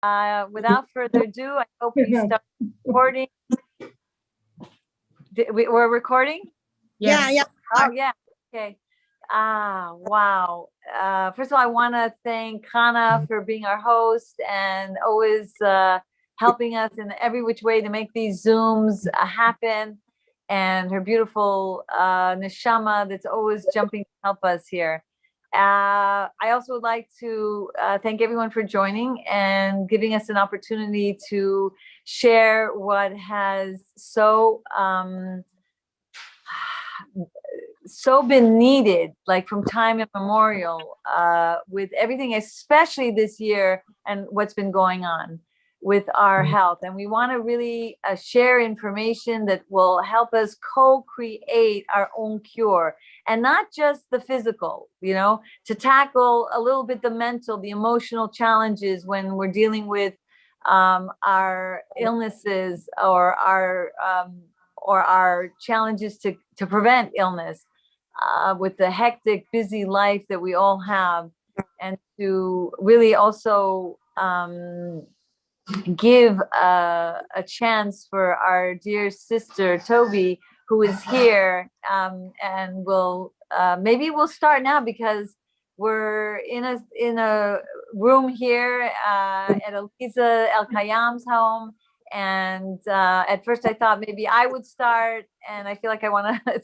Without further ado, I hope we start recording. We're recording? Yes. Yeah. Oh, yeah. Okay. Wow. First of all, I want to thank Hannah for being our host and always helping us in every which way to make these Zooms happen, and her beautiful neshama that's always jumping to help us here. I also would like to thank everyone for joining and giving us an opportunity to share what has so been needed, like from time immemorial, with everything, especially this year and what's been going on with our health. And we want to really share information that will help us co-create our own cure, and not just the physical, to tackle a little bit the mental, the emotional challenges when we're dealing with our illnesses or our challenges to prevent illness, with the hectic, busy life that we all have, and to really also give a chance for our dear sister Tobi, who is here, and maybe we'll start now, because we're in a room here at Elisa El Kayam's home. And at first I thought maybe I would start, and I feel like I want to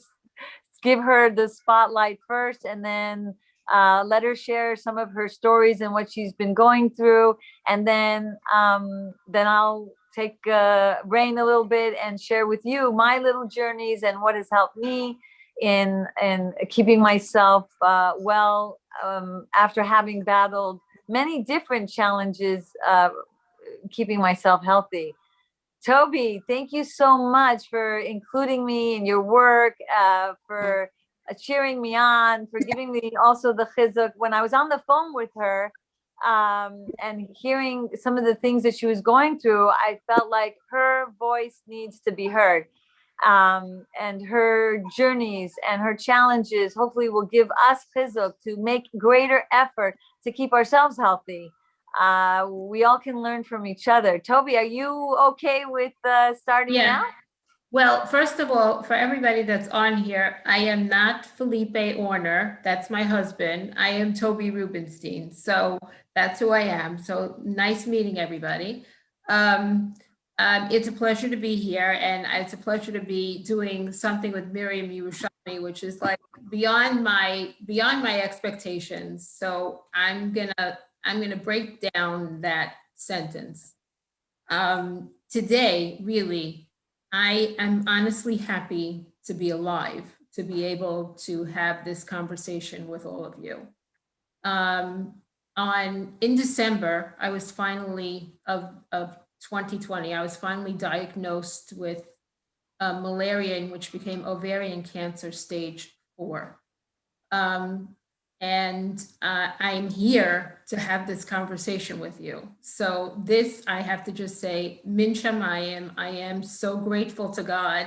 give her the spotlight first, and then let her share some of her stories and what she's been going through. And then I'll take reign a little bit and share with you my little journeys and what has helped me in keeping myself well, after having battled many different challenges, keeping myself healthy. Tobi, thank you so much for including me in your work, for cheering me on, for giving me also the chizuk. When I was on the phone with her, and hearing some of the things that she was going through, I felt like her voice needs to be heard. And her journeys and her challenges hopefully will give us chizuk to make greater effort to keep ourselves healthy. We all can learn from each other. Tobi, are you okay with starting now? Well, first of all, for everybody that's on here, I am not Felipe Orner. That's my husband. I am Tobi Rubinstein. So that's who I am. So nice meeting everybody. It's a pleasure to be here, and it's a pleasure to be doing something with Miriam Yerushalmi, which is like beyond my expectations. So I'm gonna break down that sentence. Today, really, I am honestly happy to be alive, to be able to have this conversation with all of you. In December, I was finally of 2020, I was finally diagnosed with malaria, which became ovarian cancer stage 4. And I'm here to have this conversation with you. So this, I have to just say, Min Shamayim, I am so grateful to God.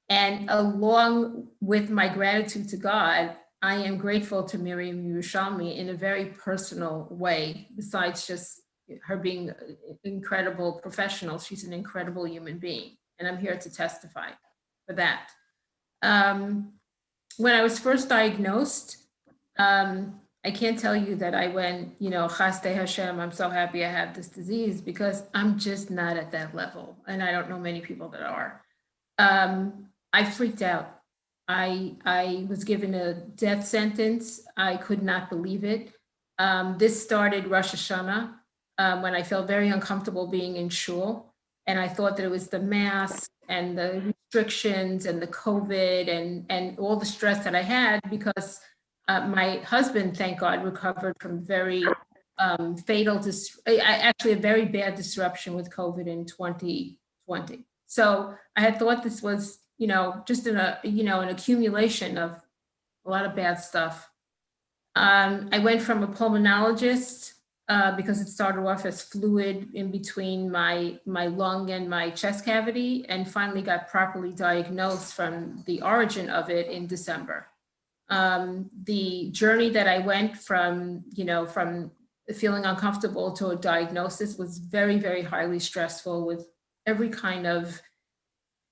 And along with my gratitude to God, I am grateful to Miriam Yerushalmi in a very personal way, besides just her being an incredible professional. She's an incredible human being, and I'm here to testify for that. When I was first diagnosed, I can't tell you that I went, Chaste Hashem, I'm so happy I have this disease, because I'm just not at that level. And I don't know many people that are. I freaked out. I was given a death sentence. I could not believe it. This started Rosh Hashanah, when I felt very uncomfortable being in shul. And I thought that it was the mask and the restrictions and the COVID and all the stress that I had, because my husband, thank God, recovered from very fatal, actually a very bad disruption with COVID in 2020. So I had thought this was, just an accumulation of a lot of bad stuff. I went from a pulmonologist because it started off as fluid in between my lung and my chest cavity, and finally got properly diagnosed from the origin of it in December. The journey that I went from feeling uncomfortable to a diagnosis was very, very highly stressful with every kind of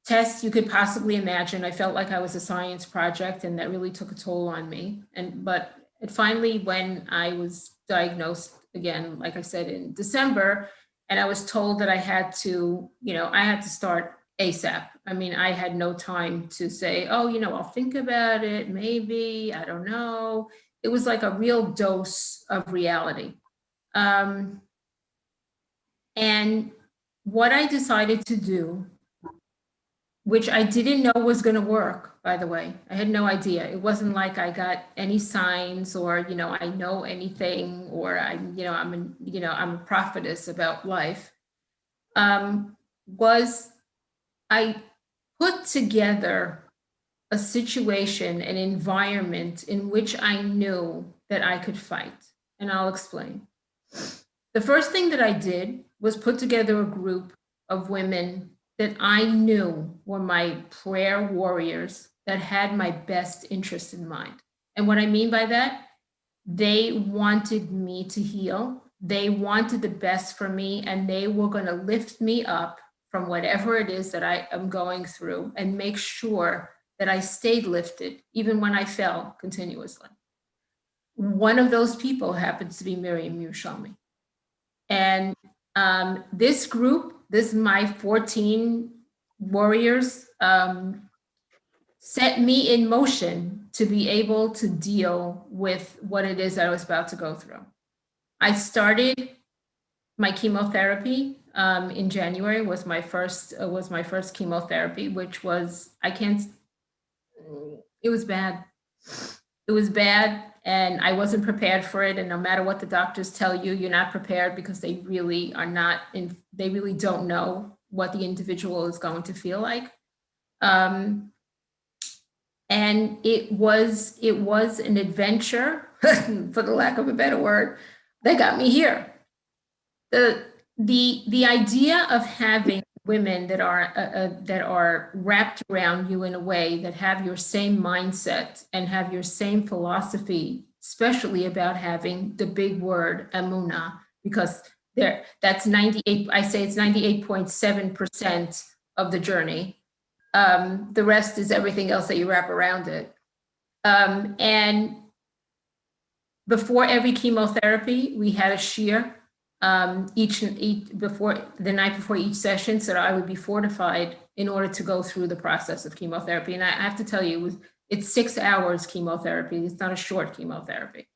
test you could possibly imagine. I felt like I was a science project, and that really took a toll on me. But it finally, when I was diagnosed again, like I said, in December, and I was told that I had to, I had to start ASAP. I mean, I had no time to say, oh, I'll think about it, maybe, I don't know. It was like a real dose of reality. And what I decided to do, which I didn't know was going to work, by the way. I had no idea. It wasn't like I got any signs or, I know anything, or I'm a prophetess about life. Was I put together a situation, an environment in which I knew that I could fight. And I'll explain. The first thing that I did was put together a group of women that I knew were my prayer warriors that had my best interest in mind. And what I mean by that, they wanted me to heal. They wanted the best for me, and they were going to lift me up from whatever it is that I am going through and make sure that I stayed lifted, even when I fell continuously. One of those people happens to be Miriam Yerushalmi. And this group, my 14 warriors, set me in motion to be able to deal with what it is that I was about to go through. I started my chemotherapy in January. Was my first chemotherapy, which was, it was bad. It was bad, and I wasn't prepared for it. And no matter what the doctors tell you, you're not prepared, because they really are not, they really don't know what the individual is going to feel like. And it was an adventure, for the lack of a better word, that got me here. The idea of having women that are wrapped around you in a way that have your same mindset and have your same philosophy, especially about having the big word emunah, because that's 98. I say it's 98.7% of the journey. The rest is everything else that you wrap around it. And before every chemotherapy, we had a shir each before the night before each session, so that I would be fortified in order to go through the process of chemotherapy. And I have to tell you, it's 6 hours chemotherapy. It's not a short chemotherapy.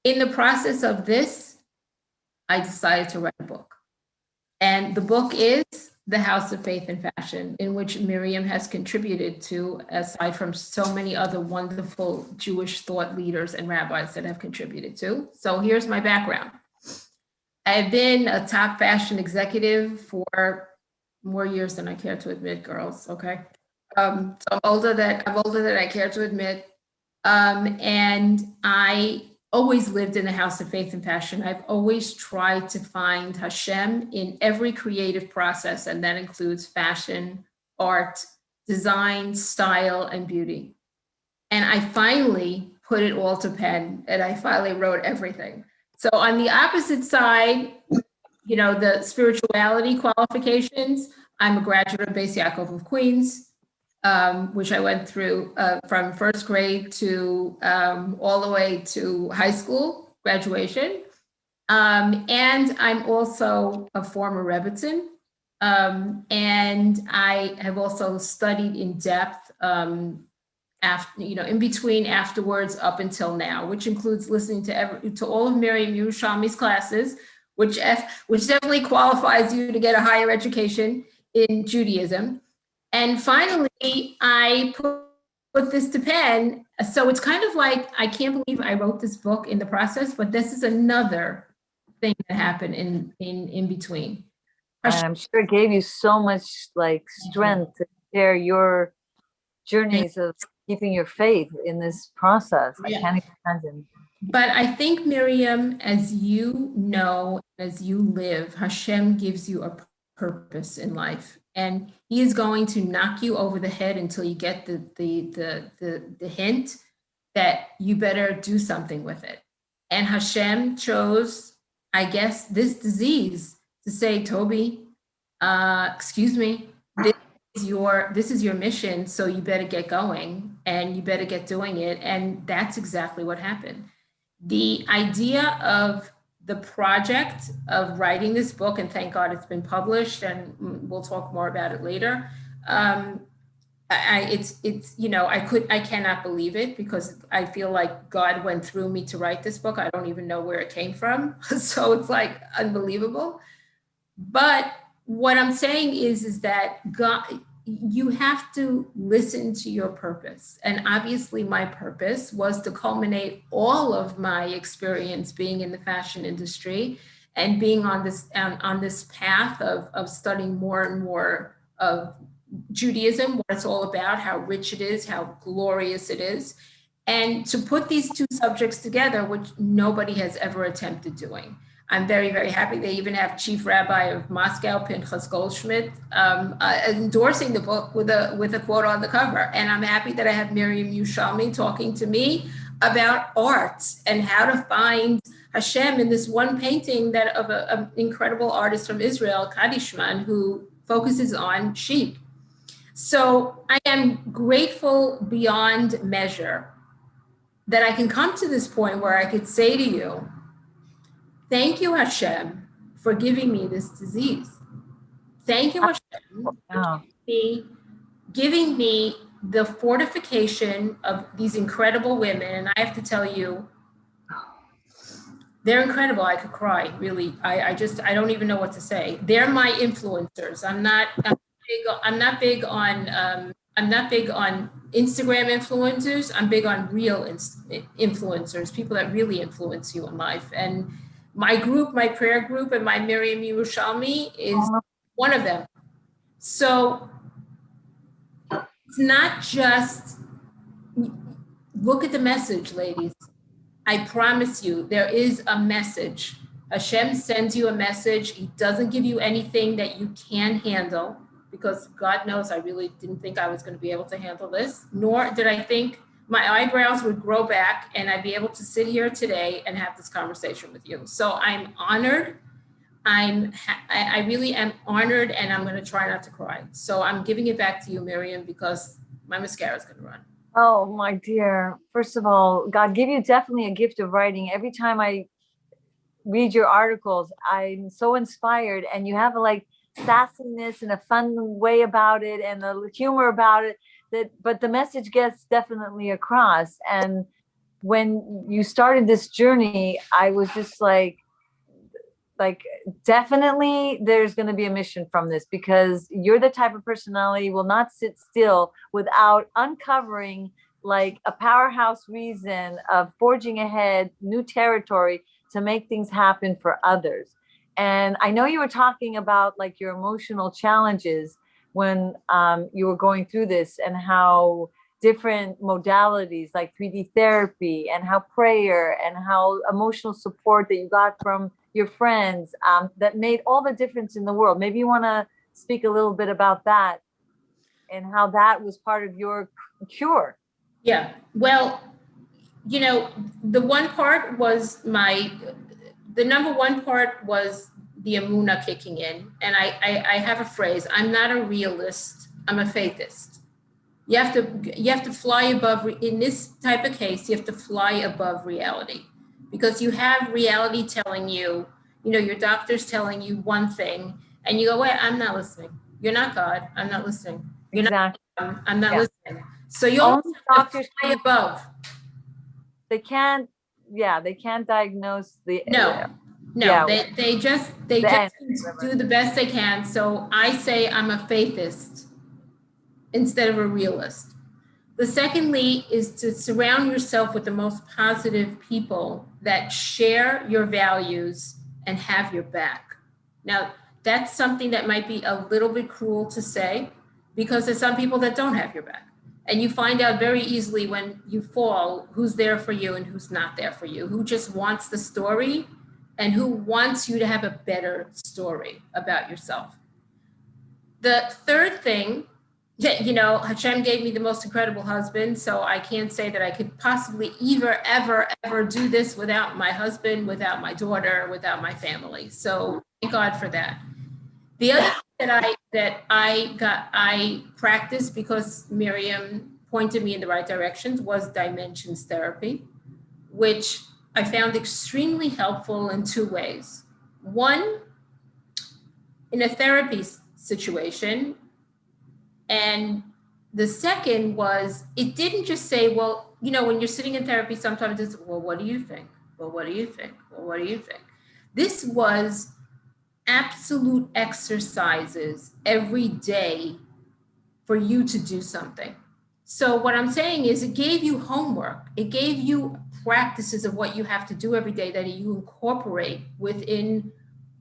In the process of this, I decided to write a book. And the book is The House of Faith and Fashion, in which Miriam has contributed to, aside from so many other wonderful Jewish thought leaders and rabbis that have contributed to. So here's my background. I've been a top fashion executive for more years than I care to admit, girls, okay? So I'm older than I care to admit. And I always lived in the house of faith and fashion. I've always tried to find Hashem in every creative process, and that includes fashion, art, design, style, and beauty. And I finally put it all to pen, and I finally wrote everything. So on the opposite side, the spirituality qualifications, I'm a graduate of Beis Yaakov of Queens, which I went through from first grade to all the way to high school graduation. And I'm also a former Rebbitzin. And I have also studied in depth after, in between, afterwards, up until now, which includes listening to all of Miriam Yerushalmi's classes, which definitely qualifies you to get a higher education in Judaism. And finally, I put this to pen. So it's kind of like, I can't believe I wrote this book in the process, but this is another thing that happened in between. I'm sure it gave you so much strength to share your journeys of keeping your faith in this process. Yeah. I can't even imagine. But I think, Miriam, as you know, as you live, Hashem gives you a purpose in life, and He is going to knock you over the head until you get the hint that you better do something with it. And Hashem chose I guess, this disease to say, Tobi, excuse me, this is your mission, so you better get going and you better get doing it. And that's exactly what happened. The idea of the project of writing this book, and thank God it's been published, and we'll talk more about it later. I cannot believe it, because I feel like God went through me to write this book. I don't even know where it came from. So it's like unbelievable. But what I'm saying is that God, you have to listen to your purpose. And obviously my purpose was to culminate all of my experience being in the fashion industry and being on this path of studying more and more of Judaism, what it's all about, how rich it is, how glorious it is, and to put these two subjects together, which nobody has ever attempted doing. I'm very, very happy. They even have Chief Rabbi of Moscow, Pinchas Goldschmidt, endorsing the book with a quote on the cover. And I'm happy that I have Miriam Yerushalmi talking to me about art and how to find Hashem in this one painting that of an incredible artist from Israel, Kadishman, who focuses on sheep. So I am grateful beyond measure that I can come to this point where I could say to you, thank you, Hashem, for giving me this disease. Thank you, Hashem, for giving me the fortification of these incredible women. And I have to tell you, they're incredible. I could cry, really. I don't even know what to say. They're my influencers. I'm not big on Instagram influencers. I'm big on real influencers, people that really influence you in life. And my group, my prayer group, and my Miriam Yerushalmi is one of them. So it's not just, look at the message, ladies. I promise you, there is a message. Hashem sends you a message. He doesn't give you anything that you can't handle, because God knows I really didn't think I was going to be able to handle this, nor did I think my eyebrows would grow back and I'd be able to sit here today and have this conversation with you. So I'm honored. I really am honored, and I'm going to try not to cry. So I'm giving it back to you, Miriam, because my mascara is going to run. Oh, my dear. First of all, God gave you definitely a gift of writing. Every time I read your articles, I'm so inspired, and you have like sassiness and a fun way about it and the humor about it, but the message gets definitely across. And when you started this journey, I was just like definitely there's going to be a mission from this, because you're the type of personality will not sit still without uncovering like a powerhouse reason of forging ahead new territory to make things happen for others. And I know you were talking about like your emotional challenges when you were going through this, and how different modalities like 3D therapy and how prayer and how emotional support that you got from your friends that made all the difference in the world. Maybe you want to speak a little bit about that and how that was part of your cure. Yeah, well, you know, the one part was the number one part was the Emunah kicking in. And I have a phrase, I'm not a realist, I'm a faithist. You have to fly above, in this type of case, you have to fly above reality, because you have reality telling you, your doctor's telling you one thing, and you go, wait, I'm not listening. You're not God, I'm not listening. You're exactly. not, I'm not listening. So you only doctors fly above. They can't diagnose the they just do the best they can. So I say I'm a faithist instead of a realist. The secondly is to surround yourself with the most positive people that share your values and have your back. Now, that's something that might be a little bit cruel to say, because there's some people that don't have your back. And you find out very easily when you fall who's there for you and who's not there for you, who just wants the story and who wants you to have a better story about yourself. The third thing Yeah, Hashem gave me the most incredible husband, so I can't say that I could possibly ever do this without my husband, without my daughter, without my family. So thank God for that. The other thing that I practiced because Miriam pointed me in the right directions was dimensions therapy, which I found extremely helpful in two ways. One, in a therapy situation, and the second was, it didn't just say, well, when you're sitting in therapy, sometimes it's, well, what do you think? Well, what do you think? Well, what do you think? This was absolute exercises every day for you to do something. So what I'm saying is, it gave you homework. It gave you practices of what you have to do every day that you incorporate within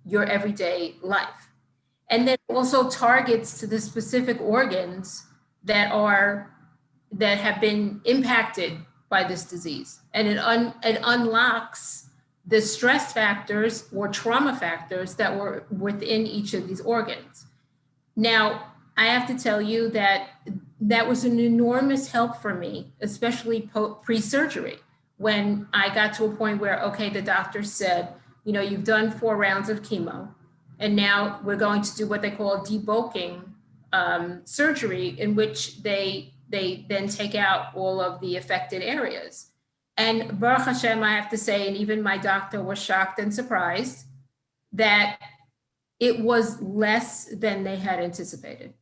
your everyday life. And then also targets to the specific organs that have been impacted by this disease. And it unlocks the stress factors or trauma factors that were within each of these organs. Now, I have to tell you that was an enormous help for me, especially pre-surgery, when I got to a point where, okay, the doctor said, you've done 4 rounds of chemo, and now we're going to do what they call debulking surgery, in which they then take out all of the affected areas. And Baruch Hashem, I have to say, and even my doctor was shocked and surprised that it was less than they had anticipated.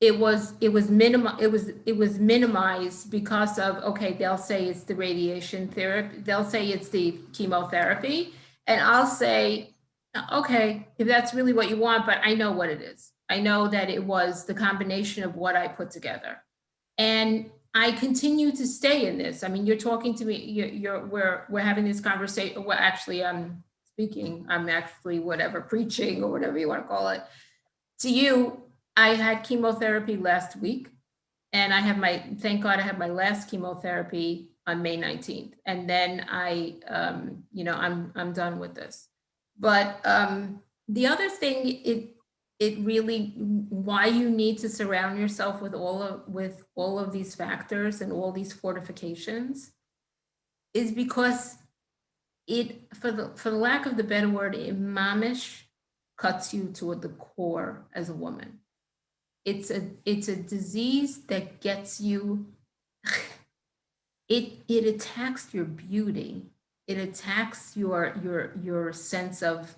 It was minimized because of, okay, they'll say it's the radiation therapy, they'll say it's the chemotherapy, and I'll say, okay, if that's really what you want, but I know what it is. I know that it was the combination of what I put together. And I continue to stay in this. I mean, you're talking to me, we're having this conversation. Well, actually, I'm speaking, I'm actually preaching or whatever you want to call it. To you, I had chemotherapy last week, and thank God I had my last chemotherapy on May 19th. And then I'm done with this. But the other thing, it really, why you need to surround yourself with all of these factors and all these fortifications is because for the lack of the better word, it mamish cuts you to the core as a woman. It's a disease that gets you, it attacks your beauty. It attacks your sense of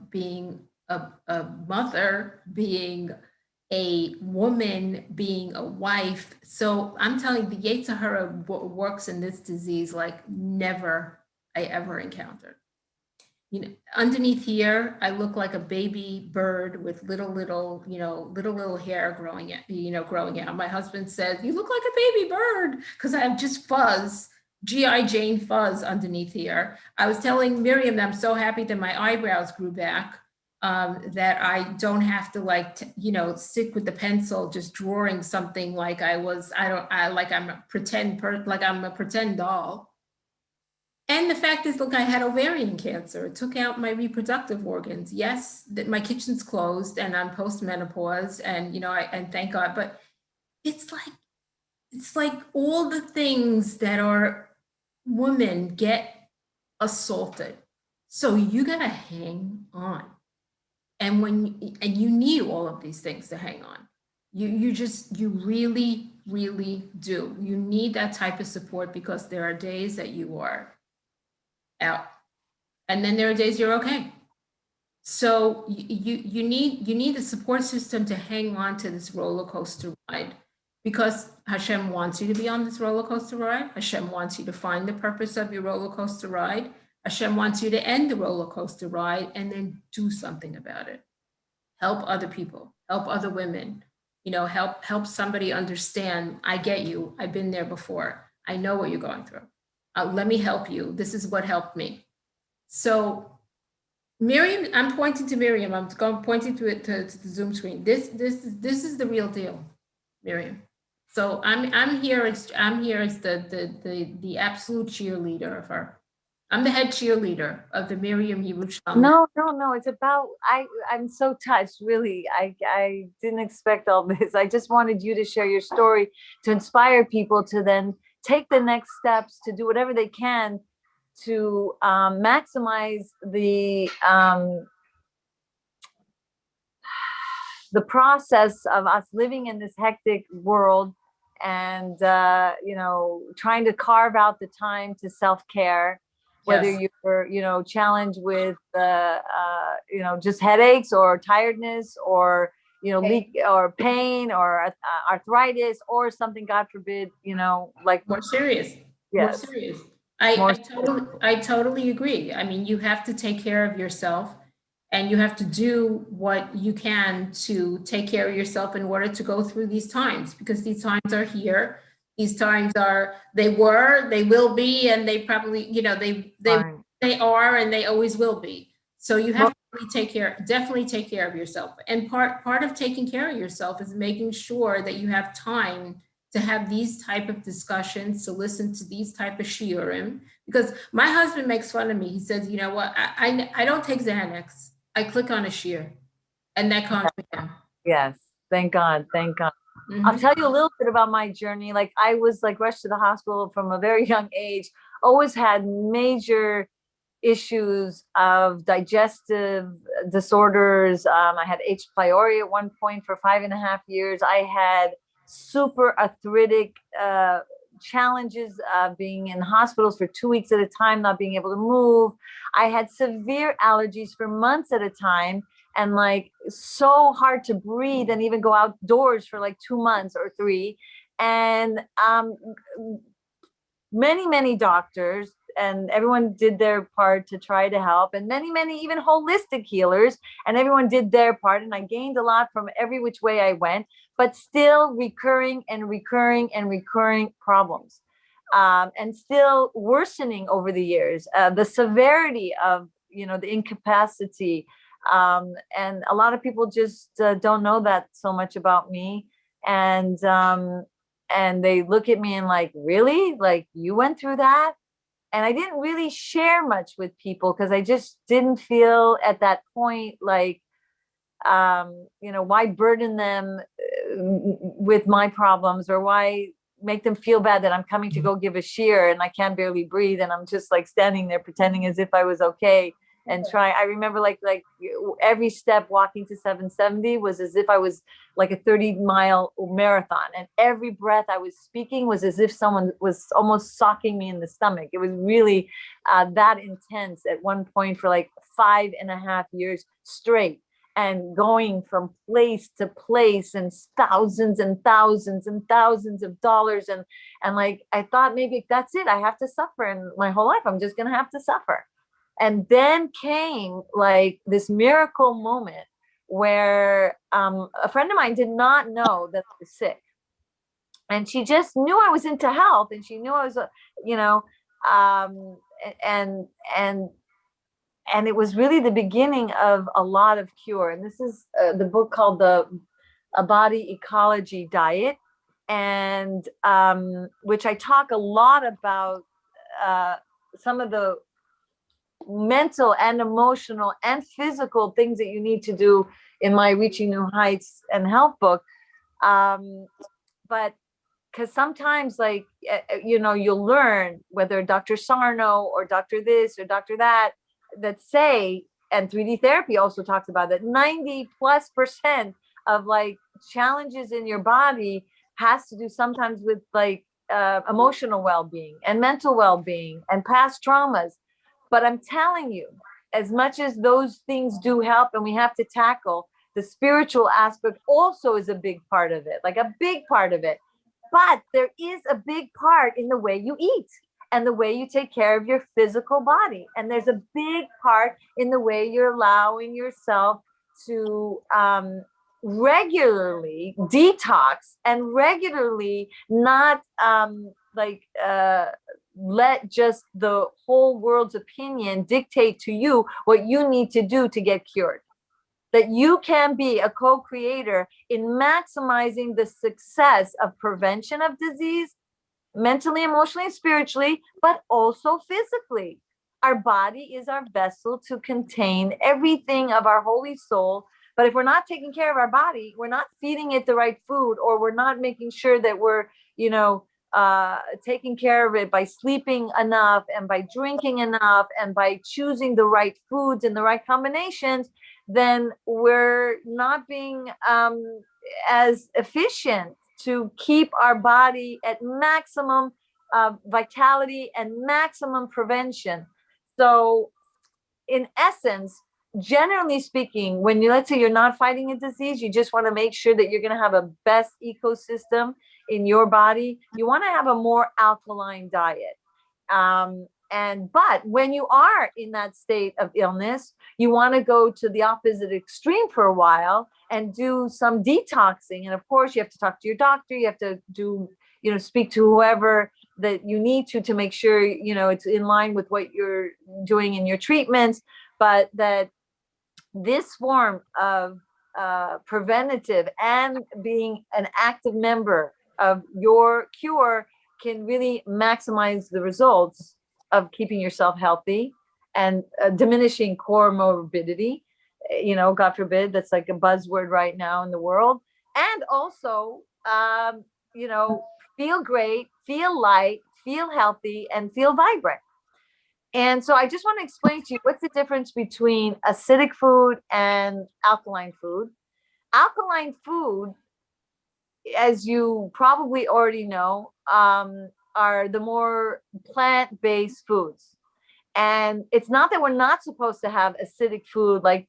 being a mother, being a woman, being a wife. So I'm telling you, the Yetzer Hara works in this disease like never I ever encountered. Underneath here, I look like a baby bird with little hair growing out. My husband says, "You look like a baby bird," because I have just fuzz, G.I. Jane fuzz underneath here. I was telling Miriam that I'm so happy that my eyebrows grew back, that I don't have to stick with the pencil just drawing something like I'm a pretend doll. And the fact is, look, I had ovarian cancer. It took out my reproductive organs. Yes, that my kitchen's closed and I'm post-menopause, and and thank God, but it's like all the things that are women get assaulted. So you gotta hang on. And you need all of these things to hang on. You really, really do. You need that type of support, because there are days that you are out, and then there are days you're okay. So you need a support system to hang on to this roller coaster ride, because Hashem wants you to be on this roller coaster ride. Hashem wants you to find the purpose of your roller coaster ride. Hashem wants you to end the roller coaster ride and then do something about it. Help other people, help other women, help somebody understand, I get you, I've been there before, I know what you're going through. Let me help you. This is what helped me. So Miriam, I'm pointing to Miriam. I'm pointing to the Zoom screen. This is the real deal, Miriam. So I'm here as the absolute cheerleader of her. I'm the head cheerleader of the Miriam Yerushalmi. No. It's about, I'm so touched, really. I didn't expect all this. I just wanted you to share your story to inspire people to then take the next steps to do whatever they can to maximize the process of us living in this hectic world, and trying to carve out the time to self-care, whether Yes. you're challenged with just headaches or tiredness, or leak or pain or arthritis or something, God forbid, like, More serious. More yes, serious. more. I totally agree. I mean, you have to take care of yourself, and you have to do what you can to take care of yourself in order to go through these times, because these times are here. These times are, they will be, and they probably, Right. they are, and they always will be. So you have to really definitely take care of yourself. And part of taking care of yourself is making sure that you have time to have these type of discussions, to listen to these type of shiurim. Because my husband makes fun of me. He says, you know what, I don't take Xanax. I click on a shiur, and that calms me down. Yes, thank God, thank God. I'll Mhm. tell you a little bit about my journey. Like, I was like rushed to the hospital from a very young age, always had major issues of digestive disorders. I had H. pylori at one point for 5.5 years. I had super arthritic challenges, being in hospitals for 2 weeks at a time, not being able to move. I had severe allergies for months at a time, and like so hard to breathe and even go outdoors for like 2 months or three. And many doctors, and everyone did their part to try to help, and many even holistic healers, and everyone did their part, and I gained a lot from every which way I went, but still recurring problems, and still worsening over the years, the severity of the incapacity, and a lot of people just don't know that so much about me, and they look at me and like, really? Like, you went through that? And I didn't really share much with people because I just didn't feel at that point like, why burden them with my problems, or why make them feel bad that I'm coming to go give a shiur and I can't barely breathe and I'm just like standing there pretending as if I was okay and try. I remember like every step walking to 770 was as if I was like a 30-mile marathon, and every breath I was speaking was as if someone was almost socking me in the stomach. It was really that intense at one point for like 5.5 years straight, and going from place to place, and thousands and thousands and thousands of dollars, and like I thought, maybe that's it, I have to suffer, and my whole life I'm just gonna have to suffer. And then came like this miracle moment where a friend of mine did not know that I was sick, and she just knew I was into health, and she knew I was you know um and and and it was really the beginning of a lot of cure. And this is the book called the A Body Ecology Diet, and which I talk a lot about some of the mental and emotional and physical things that you need to do in my Reaching New Heights and Health book. But because sometimes, like, you'll learn whether Dr. Sarno or Dr. this or Dr. that say, and 3D therapy also talks about that 90+% of like challenges in your body has to do sometimes with like emotional well-being and mental well-being and past traumas. But I'm telling you, as much as those things do help and we have to tackle, the spiritual aspect also is a big part of it, like a big part of it. But there is a big part in the way you eat and the way you take care of your physical body. And there's a big part in the way you're allowing yourself to regularly detox and regularly not let just the whole world's opinion dictate to you what you need to do to get cured. That you can be a co-creator in maximizing the success of prevention of disease, mentally, emotionally, and spiritually, but also physically. Our body is our vessel to contain everything of our holy soul. But if we're not taking care of our body, we're not feeding it the right food, or we're not making sure that we're, taking care of it by sleeping enough and by drinking enough and by choosing the right foods and the right combinations, then we're not being as efficient to keep our body at maximum vitality and maximum prevention. So in essence, generally speaking, when let's say you're not fighting a disease, you just want to make sure that you're going to have a best ecosystem in your body. You want to have a more alkaline diet. But when you are in that state of illness, you want to go to the opposite extreme for a while and do some detoxing. And of course, you have to talk to your doctor. You have to speak to whoever that you need to make sure, it's in line with what you're doing in your treatments, but that this form of preventative and being an active member of your cure can really maximize the results of keeping yourself healthy and diminishing core morbidity. God forbid, that's like a buzzword right now in the world. And also, feel great, feel light, feel healthy, and feel vibrant. And so I just want to explain to you what's the difference between acidic food and alkaline food. Alkaline food, as you probably already know, are the more plant-based foods. And it's not that we're not supposed to have acidic food like,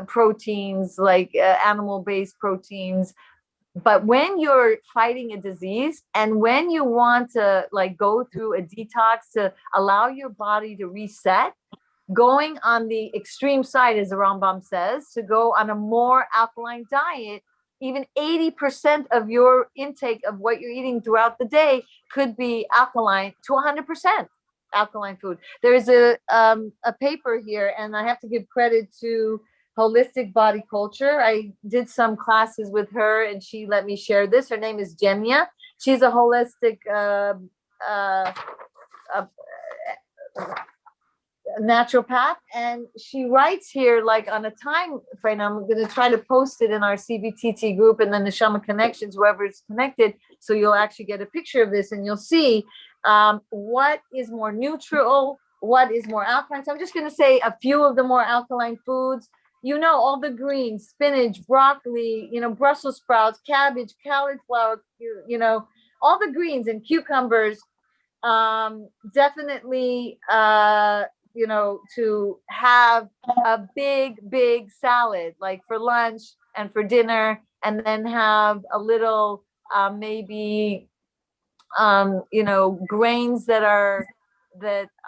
proteins, like animal-based proteins. But when you're fighting a disease and when you want to go through a detox to allow your body to reset, going on the extreme side, as the Rambam says, to go on a more alkaline diet, even 80% of your intake of what you're eating throughout the day could be alkaline to 100% alkaline food. There's a paper here, and I have to give credit to Holistic Body Culture. I did some classes with her and she let me share this. Her name is Jenya. She's a holistic naturopath, and she writes here on a time frame. I'm going to try to post it in our CBTT group and then the Shama Connections, whoever is connected, so you'll actually get a picture of this and you'll see what is more neutral, what is more alkaline. So I'm just going to say a few of the more alkaline foods. All the greens, spinach, broccoli, Brussels sprouts, cabbage, cauliflower, all the greens and cucumbers. Definitely, to have a big salad, like for lunch and for dinner, and then have a little, maybe, grains that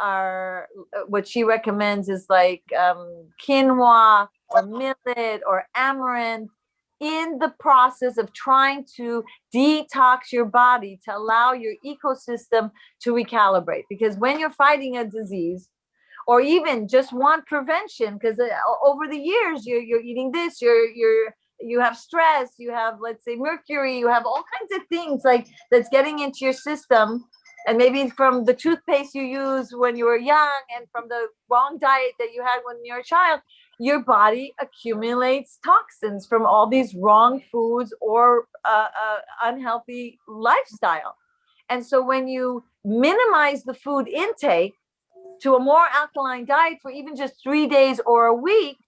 are what she recommends is like quinoa or millet or amaranth, in the process of trying to detox your body to allow your ecosystem to recalibrate. Because when you're fighting a disease, or even just want prevention, because over the years you're eating this, you have stress, you have, let's say, mercury, you have all kinds of things that's getting into your system. And maybe from the toothpaste you used when you were young and from the wrong diet that you had when you were a child, your body accumulates toxins from all these wrong foods or unhealthy lifestyle. And so when you minimize the food intake to a more alkaline diet for even just 3 days or a week,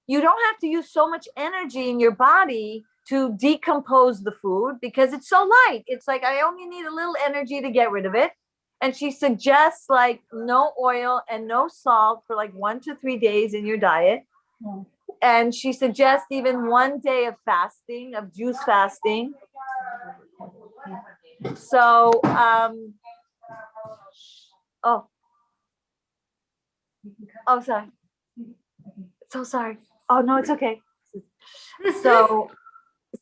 you don't have to use so much energy in your body to decompose the food because it's so light. It's like, I only need a little energy to get rid of it. And she suggests no oil and no salt for 1 to 3 days in your diet. Yeah. And she suggests even 1 day of fasting, of juice fasting. So, sorry. So sorry. Oh, no, it's okay.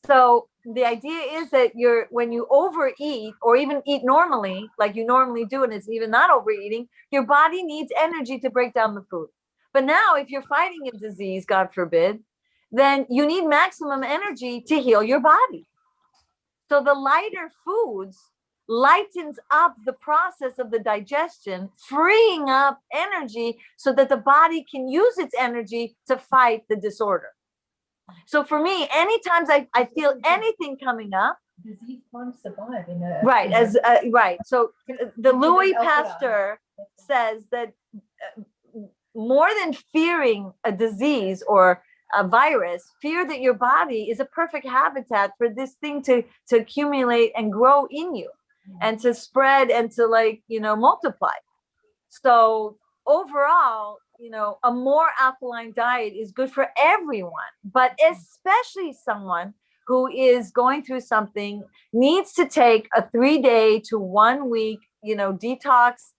So the idea is that when you overeat or even eat normally, like you normally do, and it's even not overeating, your body needs energy to break down the food. But now if you're fighting a disease, God forbid, then you need maximum energy to heal your body. So the lighter foods, lightens up the process of the digestion, freeing up energy so that the body can use its energy to fight the disorder. So for me, anytime I feel anything coming up, disease can't survive in a right, as right. So the Louis Alkaline. Pasteur says that more than fearing a disease or a virus, fear that your body is a perfect habitat for this thing to accumulate and grow in you and to spread and to, like, multiply. So overall, a more alkaline diet is good for everyone, but especially someone who is going through something, needs to take a 3-day to 1 week, detox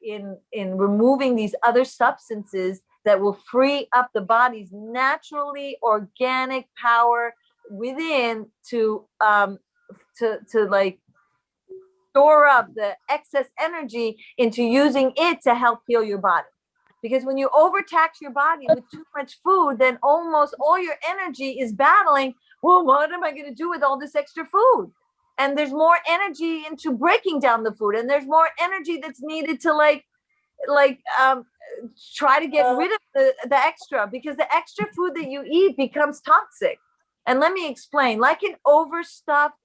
in removing these other substances that will free up the body's naturally organic power within to like store up the excess energy into using it to help heal your body. Because when you overtax your body with too much food, then almost all your energy is battling, well, what am I going to do with all this extra food? And there's more energy into breaking down the food, and there's more energy that's needed to try to get rid of the extra, because the extra food that you eat becomes toxic. And let me explain, like an overstuffed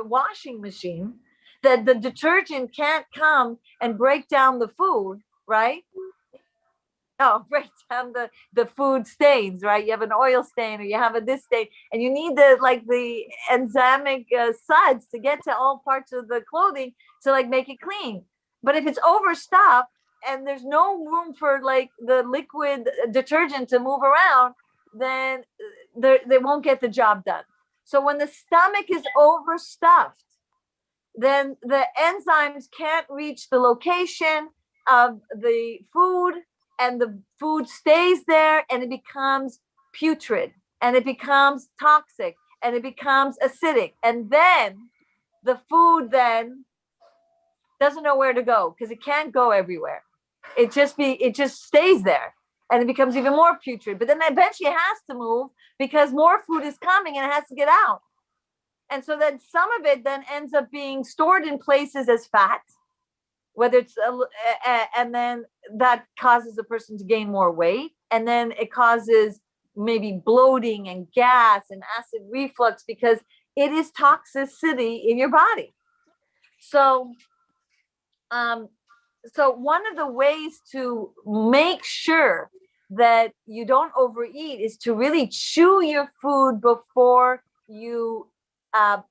washing machine, that the detergent can't come and break down the food, right? Oh, break down the food stains, right? You have an oil stain or you have a this stain, and you need the enzymic suds to get to all parts of the clothing to make it clean. But if it's overstuffed and there's no room for the liquid detergent to move around, then they won't get the job done. So when the stomach is overstuffed, then the enzymes can't reach the location of the food, and the food stays there, and it becomes putrid, and it becomes toxic, and it becomes acidic. And then the food then doesn't know where to go, because it can't go everywhere. It just stays there, and it becomes even more putrid. But then eventually it has to move, because more food is coming and it has to get out. And so then some of it then ends up being stored in places as fat, whether it's and then that causes the person to gain more weight, and then it causes maybe bloating and gas and acid reflux, because it is toxicity in your body. So one of the ways to make sure that you don't overeat is to really chew your food before you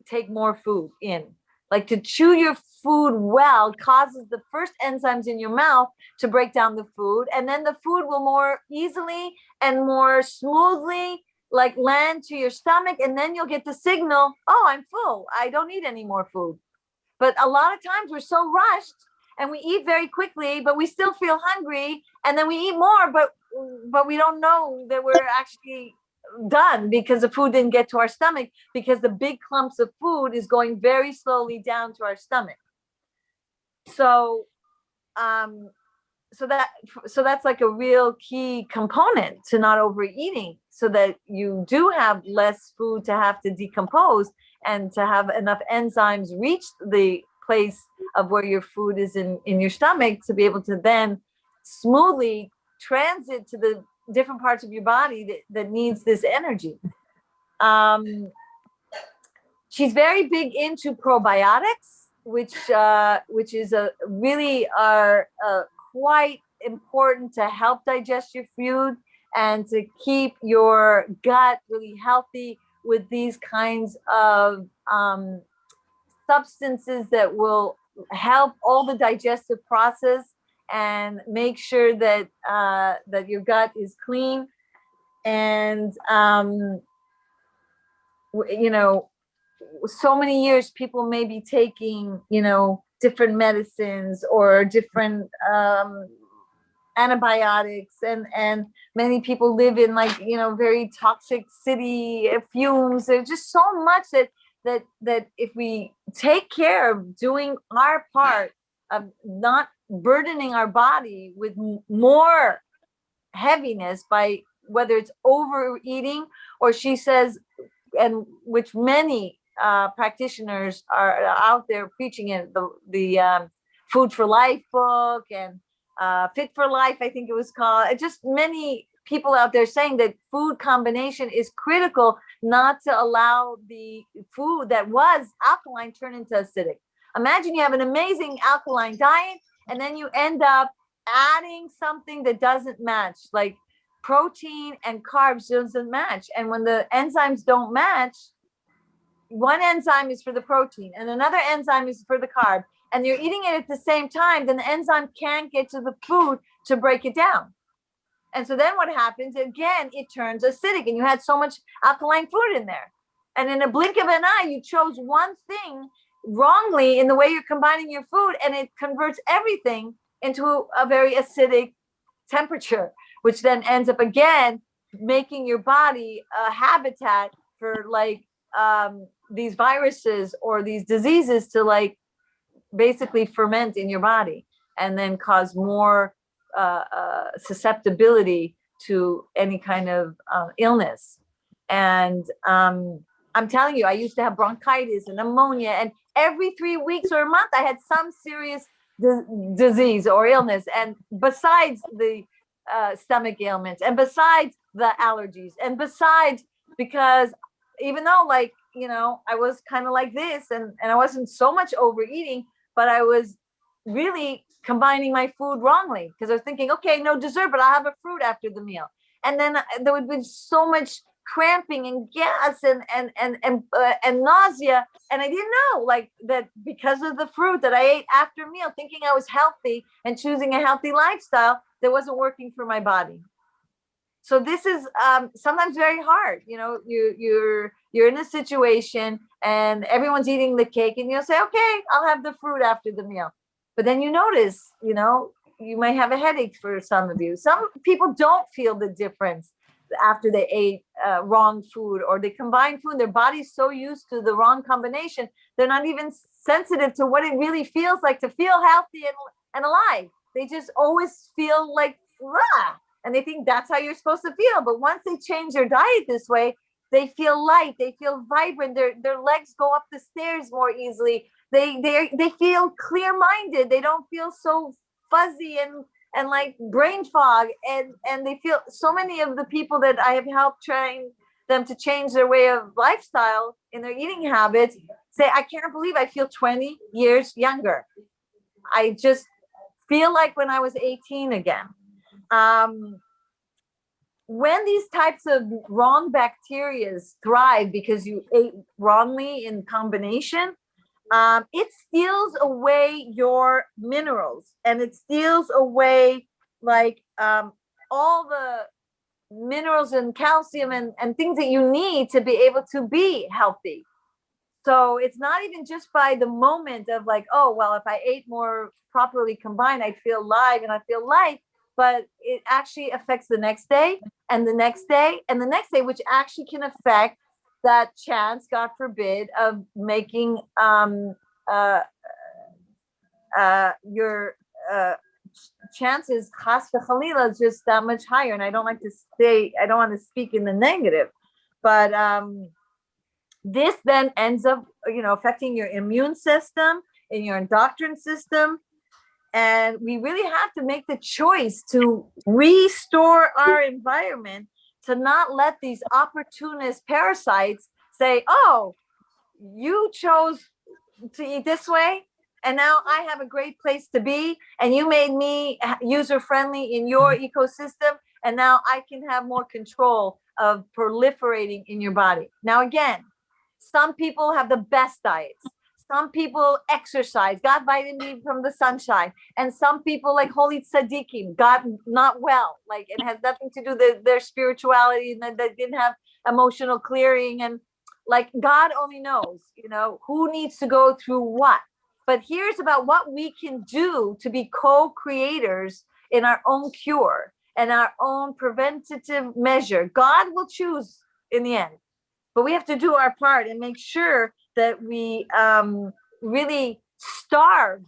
take more food in. Like, to chew your food well causes the first enzymes in your mouth to break down the food, and then the food will more easily and more smoothly land to your stomach, and then you'll get the signal, oh, I'm full, I don't need any more food. But a lot of times we're so rushed and we eat very quickly, but we still feel hungry, and then we eat more, but we don't know that we're actually done, because the food didn't get to our stomach, because the big clumps of food is going very slowly down to our stomach. So that's like a real key component to not overeating, so that you do have less food to have to decompose, and to have enough enzymes reach the place of where your food is in your stomach, to be able to then smoothly transit to the different parts of your body that needs this energy. She's very big into probiotics, which is really quite important to help digest your food and to keep your gut really healthy with these kinds of substances that will help all the digestive process and make sure that that your gut is clean. And so many years people may be taking different medicines or different antibiotics, and many people live in very toxic city fumes. There's just so much that if we take care of doing our part of not burdening our body with more heaviness by whether it's overeating, or she says, and which many practitioners are out there preaching it. The Food for Life book and Fit for Life, I think it was called. Just many people out there saying that food combination is critical, not to allow the food that was alkaline turn into acidic. Imagine you have an amazing alkaline diet, and then you end up adding something that doesn't match, like protein and carbs doesn't match. And when the enzymes don't match, one enzyme is for the protein and another enzyme is for the carb, and you're eating it at the same time, then the enzyme can't get to the food to break it down. And so then what happens, again, it turns acidic, and you had so much alkaline food in there. And in a blink of an eye, you chose one thing wrongly in the way you're combining your food, and it converts everything into a very acidic temperature, which then ends up again making your body a habitat for like these viruses or these diseases to like basically ferment in your body and then cause more susceptibility to any kind of illness. And I'm telling you, I used to have bronchitis and pneumonia, and every 3 weeks or a month, I had some serious disease or illness. And besides the stomach ailments, and besides the allergies, and besides, because even though like, you know, I was kind of like this, and I wasn't so much overeating, but I was really combining my food wrongly, because I was thinking, okay, no dessert, but I'll have a fruit after the meal. And then there would be so much cramping and gas and nausea. And I didn't know like that because of the fruit that I ate after meal, thinking I was healthy and choosing a healthy lifestyle, that wasn't working for my body. So this is sometimes very hard. You know, you're in a situation and everyone's eating the cake, and you'll say, okay, I'll have the fruit after the meal. But then you notice, you know, you might have a headache for some of you. Some people don't feel the difference after they ate wrong food, or they combine food. Their body's so used to the wrong combination, they're not even sensitive to what it really feels like to feel healthy and alive. They just always feel like, rah, and they think that's how you're supposed to feel. But once they change their diet this way, they feel light, they feel vibrant, their legs go up the stairs more easily. They feel clear-minded. They don't feel so fuzzy and like brain fog, and they feel, so many of the people that I have helped train them to change their way of lifestyle in their eating habits say, I can't believe I feel 20 years younger. I just feel like when I was 18 again. When these types of wrong bacteria thrive because you ate wrongly in combination, it steals away your minerals, and it steals away like all the minerals and calcium and things that you need to be able to be healthy. So it's not even just by the moment of like, oh, well, if I ate more properly combined, I'd feel live and I feel light, but it actually affects the next day and the next day and the next day, which actually can affect that chance, God forbid, of making your chances, chas v'chalila, just that much higher. And I don't like to I don't want to speak in the negative, but this then ends up, you know, affecting your immune system and your endocrine system. And we really have to make the choice to restore our environment, to not let these opportunist parasites say, oh, you chose to eat this way, and now I have a great place to be, and you made me user-friendly in your ecosystem, and now I can have more control of proliferating in your body. Now, again, some people have the best diets. Some people exercise, got vitamin D from the sunshine. And some people, like holy tzaddikim, got not well, like it has nothing to do with their spirituality, and they didn't have emotional clearing. And like God only knows, you know, who needs to go through what. But here's about what we can do to be co-creators in our own cure and our own preventative measure. God will choose in the end, but we have to do our part and make sure that we really starve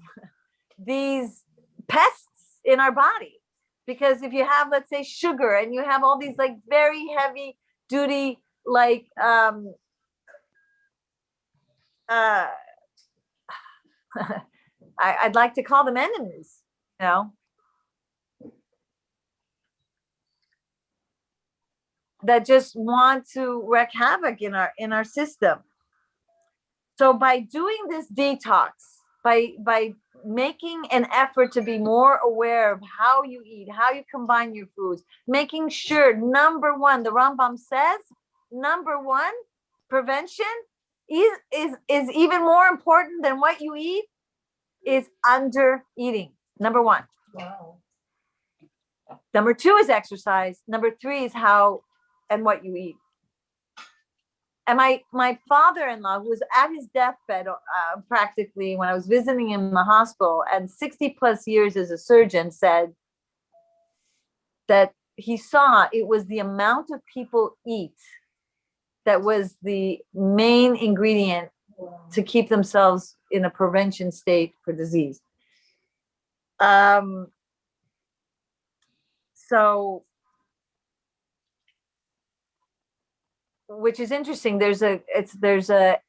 these pests in our body. Because if you have, let's say, sugar, and you have all these like very heavy duty, like uh, I'd like to call them enemies, you know, that just want to wreak havoc in our system. So by doing this detox, by making an effort to be more aware of how you eat, how you combine your foods, making sure, number one, the Rambam says, number one, prevention is even more important than what you eat, is under eating. Number one. Wow. Number two is exercise. Number three is how and what you eat. And my father-in-law, who was at his deathbed practically when I was visiting him in the hospital, and 60 plus years as a surgeon, said that he saw it was the amount of people eat that was the main ingredient to keep themselves in a prevention state for disease. So, which is interesting. There's a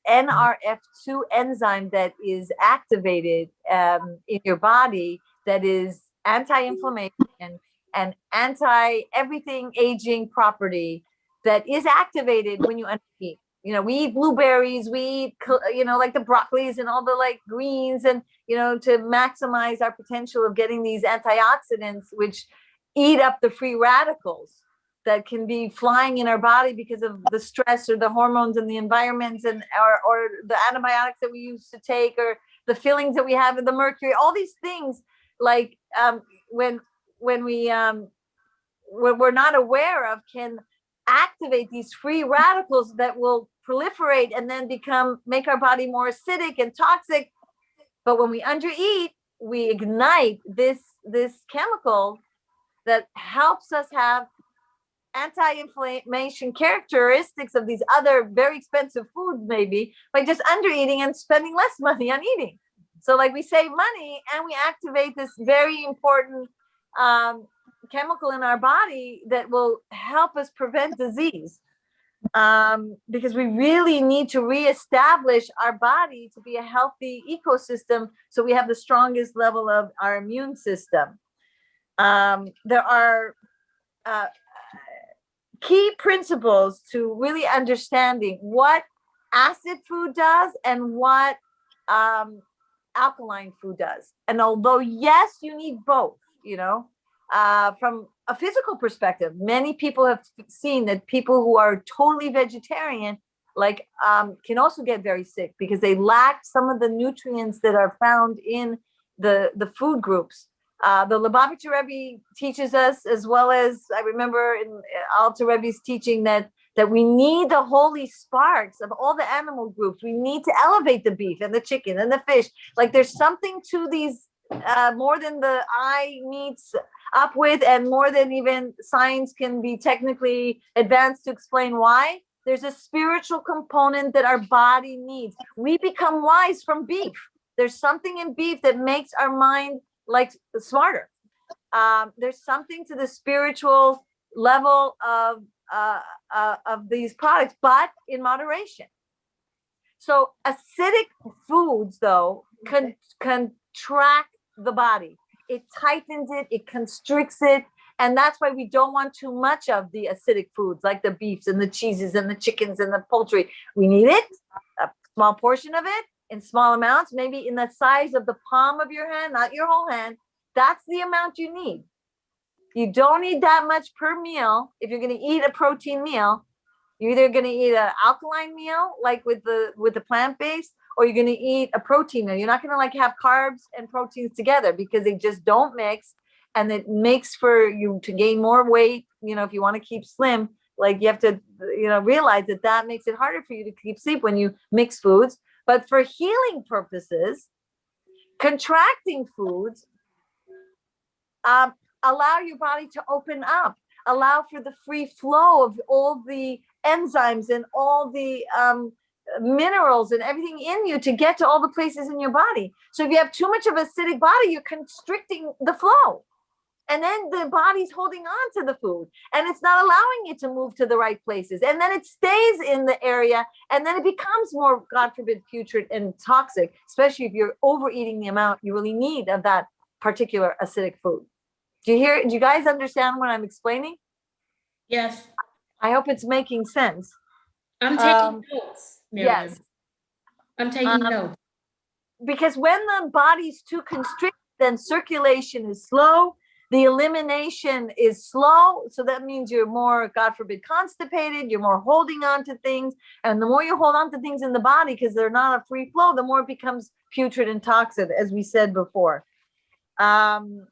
Nrf2 enzyme that is activated in your body that is anti-inflammation and anti-everything aging property that is activated when you eat. You know, we eat blueberries, we eat, you know, like the broccolis and all the like greens, and, you know, to maximize our potential of getting these antioxidants, which eat up the free radicals that can be flying in our body because of the stress or the hormones and the environments, and or the antibiotics that we used to take, or the fillings that we have in the mercury, all these things, like when we're not aware of, can activate these free radicals that will proliferate and then make our body more acidic and toxic. But when we undereat, we ignite this chemical that helps us have anti-inflammation characteristics of these other very expensive foods, maybe by just undereating and spending less money on eating. So like we save money and we activate this very important chemical in our body that will help us prevent disease. Because we really need to reestablish our body to be a healthy ecosystem, so we have the strongest level of our immune system. There are key principles to really understanding what acid food does and what alkaline food does. And although, yes, you need both, you know, from a physical perspective, many people have seen that people who are totally vegetarian, like, can also get very sick because they lack some of the nutrients that are found in the food groups. The Lubavitcher Rebbe teaches us, as well as I remember in Alter Rebbe's teaching, that we need the holy sparks of all the animal groups. We need to elevate the beef and the chicken and the fish. Like, there's something to these more than the eye meets up with, and more than even science can be technically advanced to explain why. There's a spiritual component that our body needs. We become wise from beef. There's something in beef that makes our mind like smarter. There's something to the spiritual level of these products, but in moderation. So acidic foods, though, contract the body. It tightens it, it constricts it, and that's why we don't want too much of the acidic foods, like the beefs and the cheeses and the chickens and the poultry. We need it, a small portion of it, in small amounts, maybe in the size of the palm of your hand, not your whole hand. That's the amount you need. You don't need that much per meal. If you're going to eat a protein meal, you're either going to eat an alkaline meal, like with the plant-based, or you're going to eat a protein meal. You're not going to like have carbs and proteins together, because they just don't mix, and it makes for you to gain more weight. You know, if you want to keep slim, like, you have to, you know, realize that makes it harder for you to keep sleep when you mix foods. But for healing purposes, contracting foods allow your body to open up, allow for the free flow of all the enzymes and all the minerals and everything in you to get to all the places in your body. So if you have too much of an acidic body, you're constricting the flow. And then the body's holding on to the food and it's not allowing it to move to the right places. And then it stays in the area and then it becomes more, God forbid, putrid and toxic, especially if you're overeating the amount you really need of that particular acidic food. Do you guys understand what I'm explaining? Yes. I hope it's making sense. I'm taking notes, Miriam. Yes. I'm taking notes. Because when the body's too constricted, then circulation is slow. The elimination is slow. So that means you're more, God forbid, constipated. You're more holding on to things. And the more you hold on to things in the body, because they're not a free flow, the more it becomes putrid and toxic, as we said before. And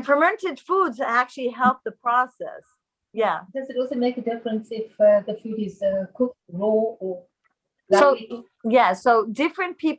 fermented foods actually help the process. Yeah. Does it also make a difference if the food is cooked raw or So, yeah, so different people